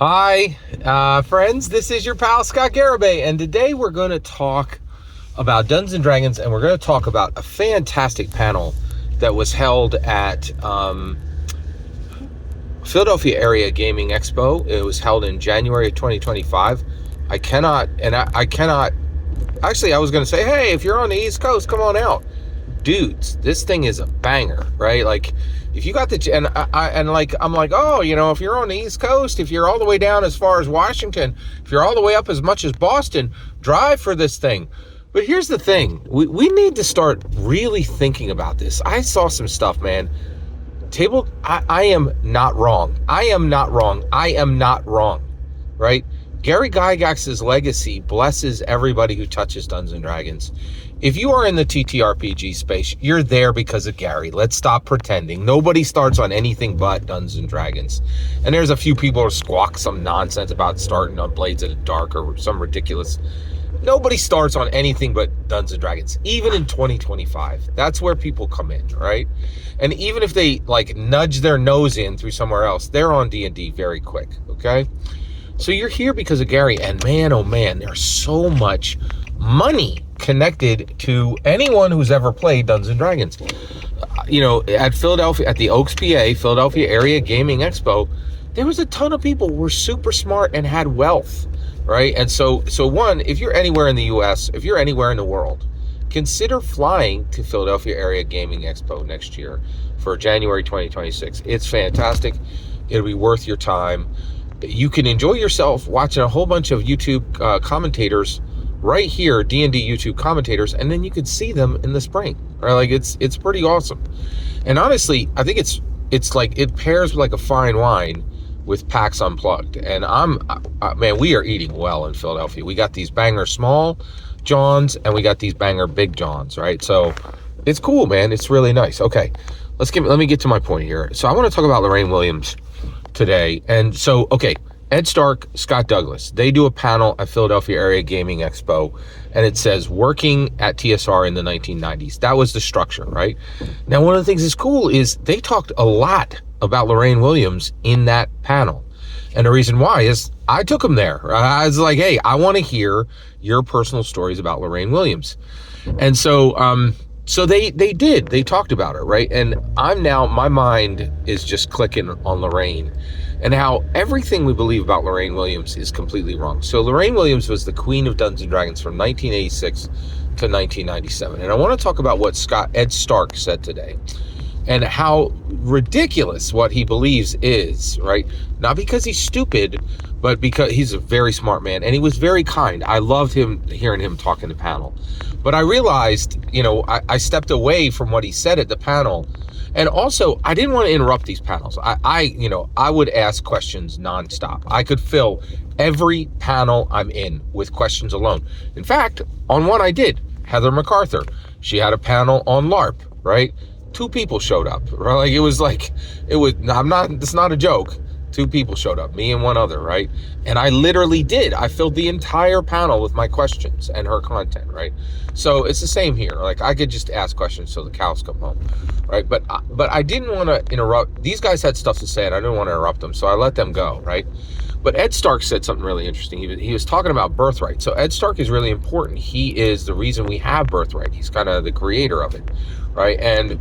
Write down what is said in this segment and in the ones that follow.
Hi, friends. This is your pal Scott Garibay, and today we're going to talk about Dungeons and Dragons, and we're going to talk about a fantastic panel that was held at Philadelphia Area Gaming Expo. It was held in January of 2025. I was going to say, hey, if you're on the East Coast, come on out. Dudes, this thing is a banger, right? Like, if you got I'm like, oh, if you're on the East Coast, if you're all the way down as far as Washington, if you're all the way up as much as Boston, drive for this thing. But here's the thing, we need to start really thinking about this. I saw some stuff, man. I am not wrong. Right? Gary Gygax's legacy blesses everybody who touches Dungeons and Dragons. If you are in the TTRPG space, you're there because of Gary. Let's stop pretending. Nobody starts on anything but Dungeons and Dragons. And there's a few people who squawk some nonsense about starting on Blades of the Dark or some ridiculous. Nobody starts on anything but Dungeons and Dragons, even in 2025. That's where people come in, right? And even if they nudge their nose in through somewhere else, they're on D&D very quick, okay? So you're here because of Gary, and man, oh man, there's so much money connected to anyone who's ever played Dungeons and Dragons. At Philadelphia, at the Oaks, PA, Philadelphia Area Gaming Expo, there was a ton of people who were super smart and had wealth, right? And so one, if you're anywhere in the US, if you're anywhere in the world, consider flying to Philadelphia Area Gaming Expo next year for January 2026. It's fantastic. It'll be worth your time. You can enjoy yourself watching a whole bunch of YouTube commentators right here, D&D YouTube commentators, and then you could see them in the spring. Right? Like it's pretty awesome. And honestly, I think it's like it pairs like a fine wine with PAX Unplugged. And man, we are eating well in Philadelphia. We got these banger small Johns and we got these banger big Johns, right? So it's cool, man. It's really nice. Okay, let me get to my point here. So I want to talk about Lorraine Williams today. And so, okay, Ed Stark, Scott Douglas, they do a panel at Philadelphia Area Gaming Expo, and it says working at TSR in the 1990s. That was the structure, right? Now, one of the things that's cool is they talked a lot about Lorraine Williams in that panel. And the reason why is I took them there. I was like, hey, I want to hear your personal stories about Lorraine Williams. And so they talked about her, right? And my mind is just clicking on Lorraine and how everything we believe about Lorraine Williams is completely wrong. So Lorraine Williams was the queen of Dungeons and Dragons from 1986 to 1997. And I want to talk about what Ed Stark said today and how ridiculous what he believes is, right? Not because he's stupid, but because he's a very smart man, and he was very kind. I loved hearing him talk in the panel. But I realized, I stepped away from what he said at the panel. And also, I didn't want to interrupt these panels. I would ask questions nonstop. I could fill every panel I'm in with questions alone. In fact, on one I did, Heather MacArthur. She had a panel on LARP, right? 2 people showed up, right? It's not a joke. 2 people showed up, me and one other, right? And I literally did. I filled the entire panel with my questions and her content, right? So it's the same here. Like, I could just ask questions till the cows come home, right? But I didn't want to interrupt. These guys had stuff to say, and I didn't want to interrupt them, so I let them go, right? But Ed Stark said something really interesting. He was talking about birthright. So Ed Stark is really important. He is the reason we have birthright. He's kind of the creator of it, right? And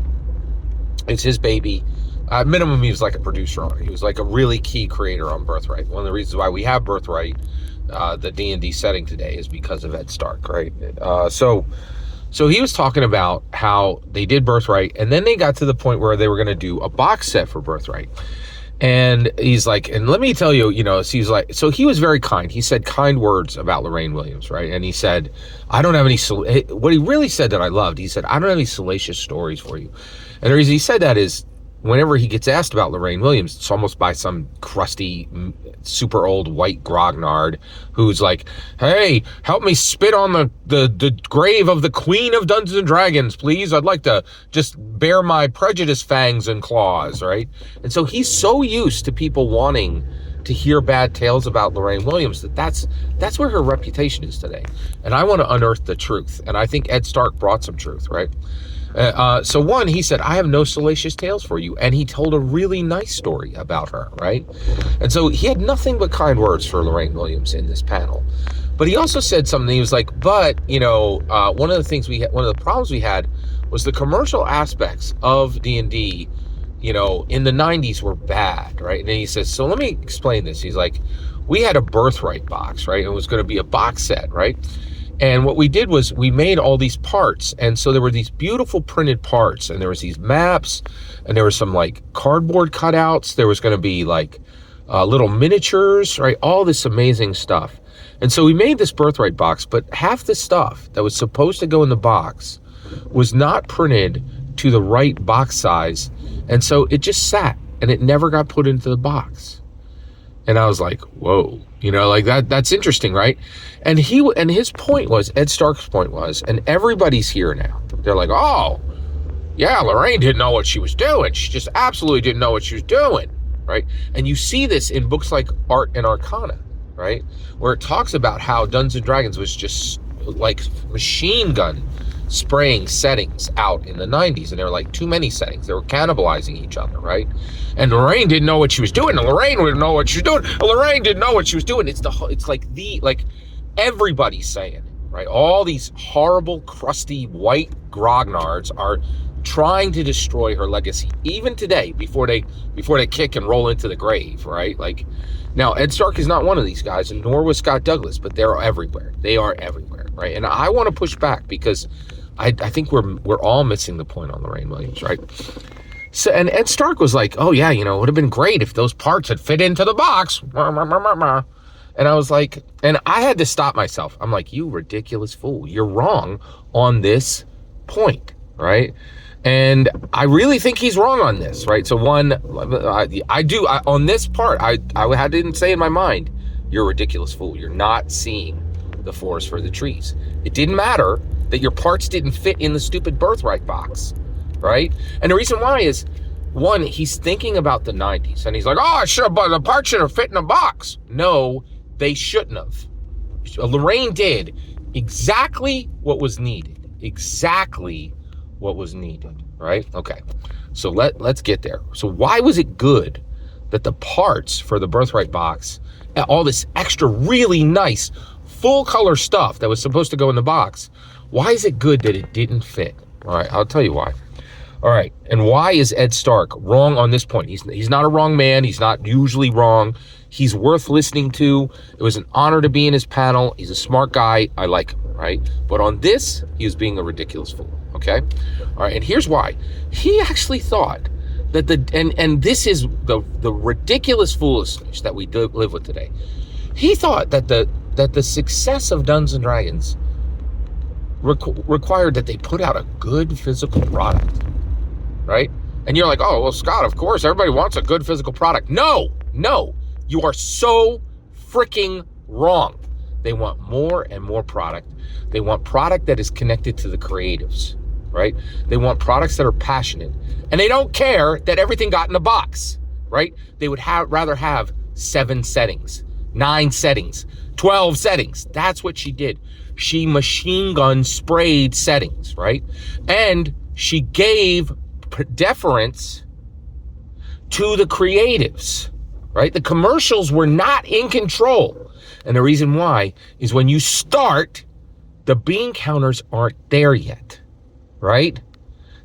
it's his baby. At minimum, he was like a producer on it. He was like a really key creator on Birthright. One of the reasons why we have Birthright, the D&D setting today, is because of Ed Stark, right? So he was talking about how they did Birthright, and then they got to the point where they were going to do a box set for Birthright. And he's like, and let me tell you, so he was very kind. He said kind words about Lorraine Williams, right? And he said, I don't have any, what he really said that I loved, he said, I don't have any salacious stories for you. And the reason he said that is, whenever he gets asked about Lorraine Williams, it's almost by some crusty, super old white grognard who's like, hey, help me spit on the grave of the Queen of Dungeons and Dragons, please. I'd like to just bear my prejudice fangs and claws, right? And so he's so used to people wanting to hear bad tales about Lorraine Williams that's where her reputation is today. And I want to unearth the truth. And I think Ed Stark brought some truth, right? So one, he said, I have no salacious tales for you. And he told a really nice story about her, right? And so he had nothing but kind words for Lorraine Williams in this panel. But he also said something. He was like, but, one of the problems we had was the commercial aspects of D&D, in the 90s were bad, right? And then he says, so let me explain this. He's like, we had a birthright box, right? It was going to be a box set, right? And what we did was we made all these parts. And so there were these beautiful printed parts, and there was these maps, and there were some like cardboard cutouts. There was going to be like little miniatures, right? All this amazing stuff. And so we made this birthright box, but half the stuff that was supposed to go in the box was not printed to the right box size. And so it just sat and it never got put into the box. And I was like, whoa, like that's interesting, right? And his point was, Ed Stark's point was, and everybody's here now. They're like, oh, yeah, Lorraine didn't know what she was doing. She just absolutely didn't know what she was doing, right? And you see this in books like Art and Arcana, right? Where it talks about how Dungeons & Dragons was just like machine gun spraying settings out in the 90s, and there were like too many settings. They were cannibalizing each other, right? And Lorraine didn't know what she was doing, and Lorraine didn't know what she was doing, and Lorraine didn't know what she was doing. It's like everybody's saying it, right? All these horrible, crusty, white grognards are trying to destroy her legacy, even today, before they kick and roll into the grave, right? Like, now, Ed Stark is not one of these guys, and nor was Scott Douglas, but they're everywhere. They are everywhere, right? And I want to push back because I think we're all missing the point on Lorraine Williams, right? So, and Ed Stark was like, oh yeah, it would have been great if those parts had fit into the box. And I was like, and I had to stop myself. I'm like, you ridiculous fool. You're wrong on this point, right? And I really think he's wrong on this, right? So one, on this part, I didn't say in my mind, you're a ridiculous fool. You're not seeing the forest for the trees. It didn't matter that your parts didn't fit in the stupid birthright box, right? And the reason why is, one, he's thinking about the 90s, and he's like, oh, the parts should have fit in a box. No, they shouldn't have. Lorraine did exactly what was needed. Exactly what was needed, right? Okay, so let's get there. So why was it good that the parts for the birthright box, all this extra really nice full color stuff that was supposed to go in the box, why is it good that it didn't fit? All right, I'll tell you why. All right, and why is Ed Stark wrong on this point? He's not a wrong man. He's not usually wrong. He's worth listening to. It was an honor to be in his panel. He's a smart guy. I like him, right? But on this, he was being a ridiculous fool, okay? All right, and here's why. He actually thought that and this is the ridiculous foolishness that we live with today. He thought that the success of Dungeons & Dragons required that they put out a good physical product, right? And you're like, oh, well, Scott, of course, everybody wants a good physical product. No, you are so freaking wrong. They want more and more product. They want product that is connected to the creatives, right? They want products that are passionate. And they don't care that everything got in a box, right? They would rather have 7 settings, 9 settings, 12 settings. That's what she did. She machine gun sprayed settings, right? And she gave deference to the creatives, right? The commercials were not in control. And the reason why is when you start, the bean counters aren't there yet, right?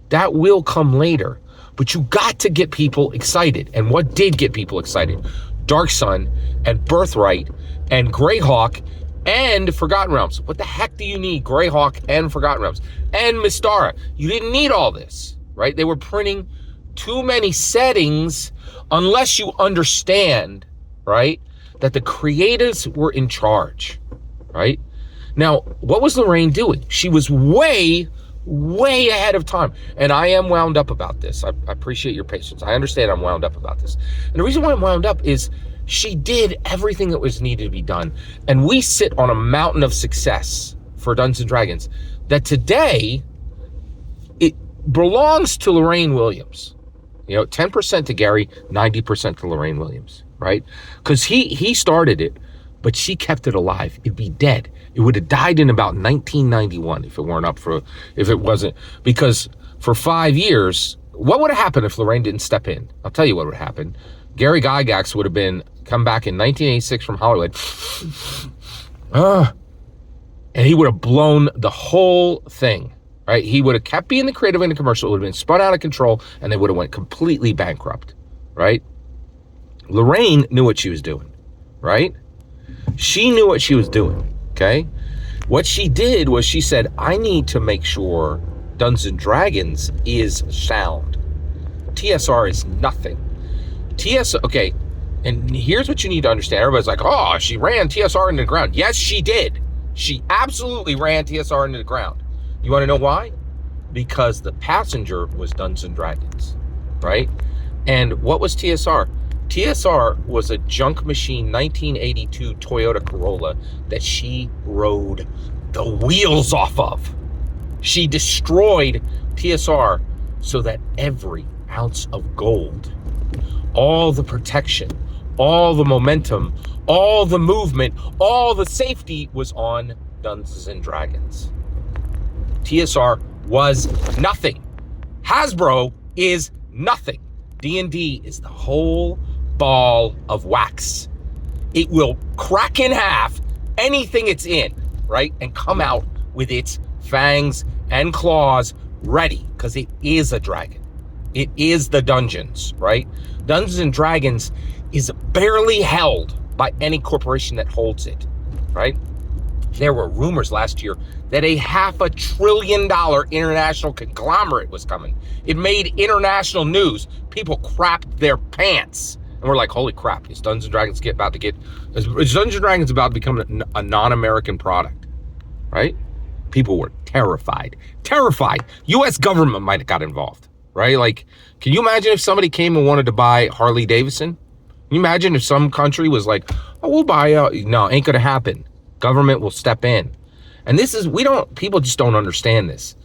That will come later. But you got to get people excited. And what did get people excited? Dark Sun and Birthright and Greyhawk and Forgotten Realms. What the heck do you need Greyhawk and Forgotten Realms? And Mystara. You didn't need all this, right? They were printing too many settings unless you understand, right, that the creatives were in charge, right? Now, what was Lorraine doing? She was way ahead of time. And I am wound up about this. I appreciate your patience. I understand I'm wound up about this. And the reason why I'm wound up is she did everything that was needed to be done. And we sit on a mountain of success for Dungeons & Dragons that today, it belongs to Lorraine Williams. 10% to Gary, 90% to Lorraine Williams, right? Because he started it, but she kept it alive. It'd be dead. It would have died in about 1991 if it wasn't. Because for 5 years. What would have happened if Lorraine didn't step in? I'll tell you what would happen. Gary Gygax would have come back in 1986 from Hollywood. And he would have blown the whole thing, right? He would have kept being the creative in the commercial. It would have been spun out of control, and they would have went completely bankrupt, right? Lorraine knew what she was doing, right? She knew what she was doing, okay? What she did was she said, I need to make sure Dungeons & Dragons is sound. TSR is nothing. Okay, and here's what you need to understand. Everybody's like, oh, she ran TSR into the ground. Yes, she did. She absolutely ran TSR into the ground. You want to know why? Because the passenger was Dungeons & Dragons, right? And what was TSR? TSR was a junk machine 1982 Toyota Corolla that she rode the wheels off of. She destroyed TSR so that every ounce of gold, all the protection, all the momentum, all the movement, all the safety was on Dungeons & Dragons. TSR was nothing. Hasbro is nothing. D&D is the whole ball of wax. It will crack in half anything it's in, right? And come out with its fangs and claws ready, because it is a dragon. It is the dungeons, right? Dungeons & Dragons is barely held by any corporation that holds it, right? There were rumors last year that a $500 billion international conglomerate was coming. It made international news. People crapped their pants. And we're like, holy crap, is Dungeons & Dragons about to become a non-American product, right? People were terrified. U.S. government might have got involved, right? Like, can you imagine if somebody came and wanted to buy Harley Davidson? Can you imagine if some country was like, oh, we'll buy no, ain't gonna happen. Government will step in. And people just don't understand this.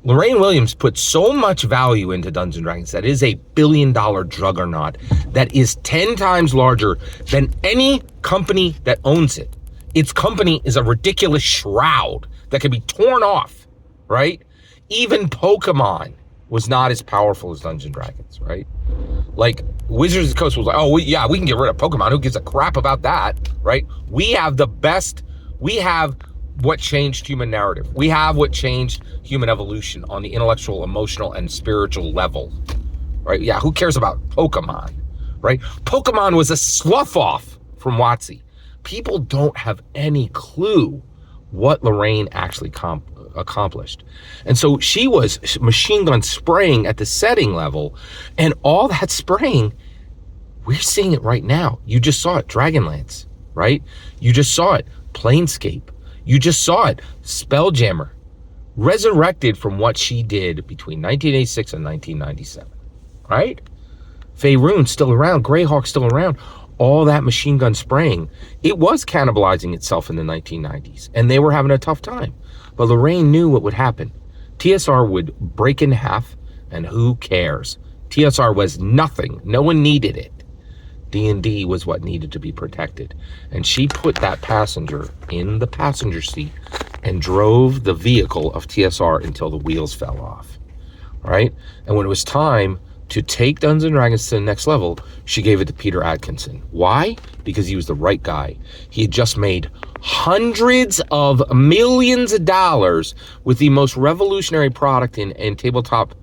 Lorraine Williams put so much value into Dungeons & Dragons that is a billion-dollar juggernaut that is 10 times larger than any company that owns it. Its company is a ridiculous shroud that can be torn off, right? Even Pokemon was not as powerful as Dungeons & Dragons, right? Like, Wizards of the Coast was like, oh, we can get rid of Pokemon. Who gives a crap about that, right? We have what changed human narrative. We have what changed human evolution on the intellectual, emotional, and spiritual level, right? Yeah, who cares about Pokemon, right? Pokemon was a slough-off from WotC. People don't have any clue what Lorraine actually accomplished. And so she was machine gun spraying at the setting level, and all that spraying, we're seeing it right now. You just saw it, Dragonlance, right? You just saw it, Planescape. You just saw it, Spelljammer, resurrected from what she did between 1986 and 1997, right? Faerun's still around, Greyhawk's still around. All that machine gun spraying, it was cannibalizing itself in the 1990s, and they were having a tough time. But Lorraine knew what would happen. TSR would break in half, and who cares? TSR was nothing. No one needed it. D&D was what needed to be protected. And she put that passenger in the passenger seat and drove the vehicle of TSR until the wheels fell off, right? And when it was time to take Dungeons & Dragons to the next level, she gave it to Peter Atkinson. Why? Because he was the right guy. He had just made hundreds of millions of dollars with the most revolutionary product in tabletop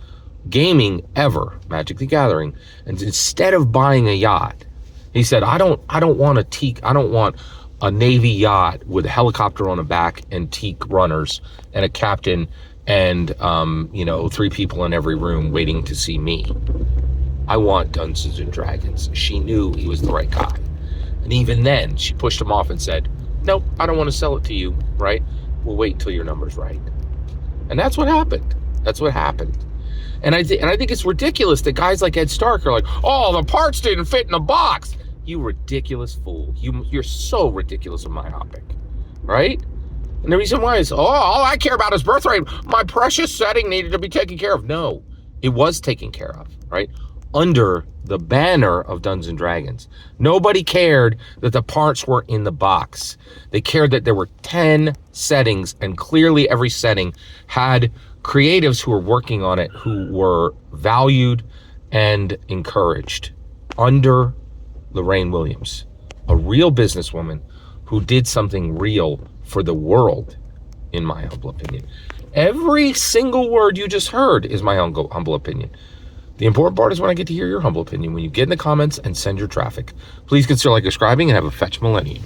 gaming ever, Magic the Gathering. And instead of buying a yacht, he said, I don't want a Navy yacht with a helicopter on the back and teak runners and a captain and 3 people in every room waiting to see me. I want Dungeons & Dragons. She knew he was the right guy. And even then, she pushed him off and said, nope, I don't want to sell it to you, right? We'll wait until your number's right. And that's what happened. And I think it's ridiculous that guys like Ed Stark are like, oh, the parts didn't fit in the box. You ridiculous fool. You're so ridiculous and myopic, right? And the reason why is, all I care about is birth rate. My precious setting needed to be taken care of. No, it was taken care of, right? Under the banner of Dungeons & Dragons. Nobody cared that the parts were in the box. They cared that there were 10 settings, and clearly every setting had creatives who were working on it who were valued and encouraged under Lorraine Williams, a real businesswoman who did something real for the world, in my humble opinion. Every single word you just heard is my humble opinion. The important part is when I get to hear your humble opinion, when you get in the comments and send your traffic. Please consider like, subscribing, and have a fetch millennium.